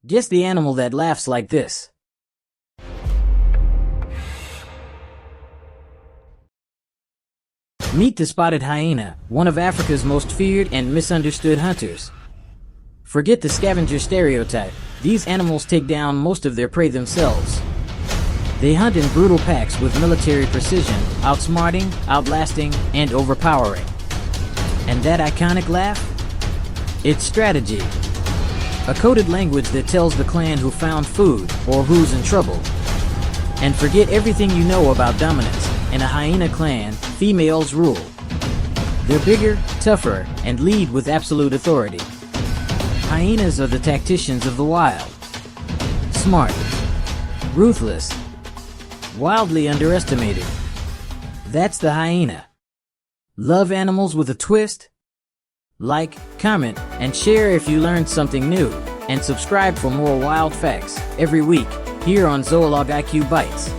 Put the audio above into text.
Guess the animal that laughs like this. Meet the spotted hyena, one of Africa's most feared and misunderstood hunters. Forget the scavenger stereotype. These animals take down most of their prey themselves. They hunt in brutal packs with military precision, outsmarting, outlasting, and overpowering. And that iconic laugh? It's strategy. A coded language that tells the clan who found food or who's in trouble. And forget everything you know about dominance. In a hyena clan, females rule. They're bigger, tougher, and lead with absolute authority. Hyenas are the tacticians of the wild. Smart, ruthless, wildly underestimated. That's the hyena. Love animals with a twist? Like, comment, and share if you learned something new. And subscribe for more wild facts every week here on ZoologIQ Bytes.